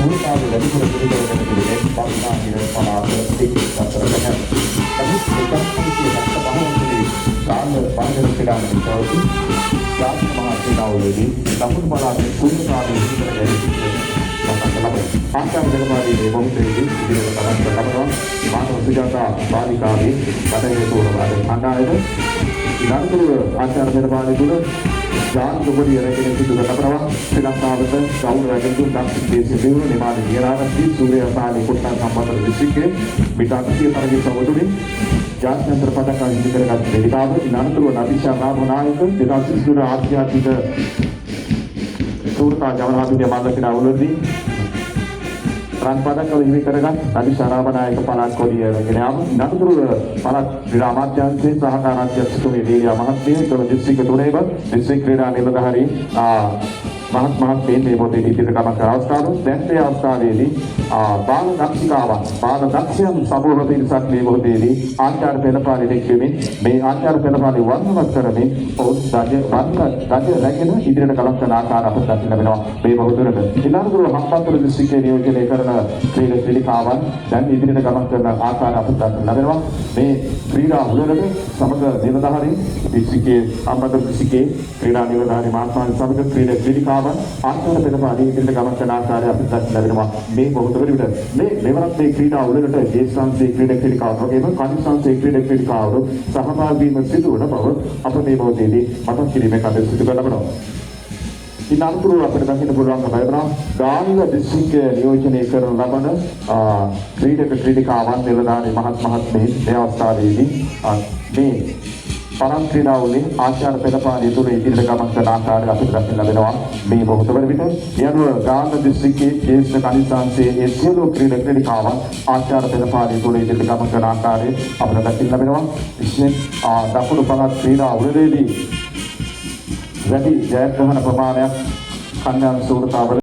සූරතාවේ වැඩිපුර පිළිවෙලකට පිළිගැනීම පරිණාම නිරපනාත තික්කතරගෙන නමුත් එකක් කිසිය නැත්ත බහුවතුනේ කාල පංචර ක්‍රීඩාවෙන් තවති ජාතික මහා ක්‍රීඩාවලදී දකුණු පළාතේ සූරතාවේ පිළිවෙලකට ආචාර්ය දෙලපාරේ මොහොතේදී ඉදිරියට තරම් කරනවා මානව සුජාතා බාලිකාවේ බටහිර තෝරවාද කණ්ඩායම ඊළඟට ආචාර්ය දෙලපාරේ තුල ජාන් දුබඩිය රැගෙන සිදු කරනවා ශ්‍රී ලංකාවට ගෞරව රැගෙන දුන් දක්ෂිණ දේශීය දියුණු නිමාන විහාරාදී සූර්යපාලි කුට්ටන් සම්බන්ධ දිස්ත්‍රික්කයේ මිටාක්සිය තරගයේ සමතුලින් ජාත්‍යන්තර පදක අහිමි කරගත් වේදිකාව ඊළඟට නදීෂා රාමනායක 2023 ආසියාතික සූරතා ජවනාධිපති මාධ්‍යකින අවුලදී රන් පදක හිමි කරගත් නදීෂා රාමනායක පළාත් කොඩිය රැගෙන යාම නතුරු පළාත් ක්‍රීඩා අමාත්‍යාංශයේ සහකාර අධ්‍යක්ෂකතුමිය දීලියා මහත්මිය තොර දිස්ත්‍රික්ක තුනේම දිස්ත්‍රික් ක්‍රීඩා නිලධාරී මහත්මයේ මේ පොතේ ඉදිරියට ගමන් කරන අවස්ථාව දැන් මේ අවස්ථාවේදී බාල දක්ෂිකාවන් බාල දක්ෂයන් සමූහ පිරිසක් මේ පොතේදී ආචාර්ය පෙළපාලි දෙක්වීමෙන් මේ ආචාර්ය පෙළපාලි වර්ණවත් කරමින් ඔවුන් රජ රැගෙන ඉදිරියට ගමන් කරන ආකාර අපට දක්න ලැබෙනවා මේ පොතේට ඊළඟට හම්බන්තොට දිස්ත්‍රික්කයේ නියෝජනය කරන ක්‍රීඩාකාවන් දැන් ඉදිරියට ගමන් කරන ආකාර අපට දක්න ලැබෙනවා මේ ක්‍රීඩා උළෙලට සමග නිලධාරී දිස්ත්‍රික්කයේ හම්බන්තොට දිස්ත්‍රික්කයේ ක්‍රීඩා නිලධාරී මාත්මාන් සමග ක්‍රීඩාකාවන් ආචාර්ය පෙළපාලි ඉදිරියට ගමන් කරන ආකාරය අපට දක්න ලැබෙනවා මේ පොතේට මෙවරත් මේ ක්‍රීඩා උළෙලට ජේෂ්ඨාංශයේ ක්‍රීඩාකාවන් වගේම කනිෂ්ඨාංශයේ ක්‍රීඩාකාවන් සහභාගී වීම සිදු වන බව අප මේ පොතේදී මතක් කිරීමේ කටයුතු සිදු කරනවා. ඉන්නතුරු අපිට දකින්න පුළුවන් බයබරා ගාල්ල දිස්ත්‍රික්කයේ නියෝජනය කරන ලබන ක්‍රීඩාකාවන් නිලධාරී මහත්මයේ මේ අවස්ථාවේදී මේ පරම් ක්‍රීඩාවලින් ආචාර්ය පෙළපාලි තුල ඉදිරියට ගමන් කරන ආකාරය අපිට දකින්න ලැබෙනවා මේ මොහොතවල විතර. යනුව ගාල්ල දිස්ත්‍රික්කයේ ජේෂ්ඨ කනිෂ්ඨාංශයේ ඒ සියලු ක්‍රීඩාකාවන් ආචාර්ය පෙළපාලි තුල ඉදිරියට ගමන් කරන ආකාරය අපිට දකින්න ලැබෙනවා. විශේෂයෙන් දකුණු පළාත් ක්‍රීඩා උළෙලේදී වැඩි ජයග්‍රහණ ප්‍රමාණයක් කන්‍යා සූරතාවල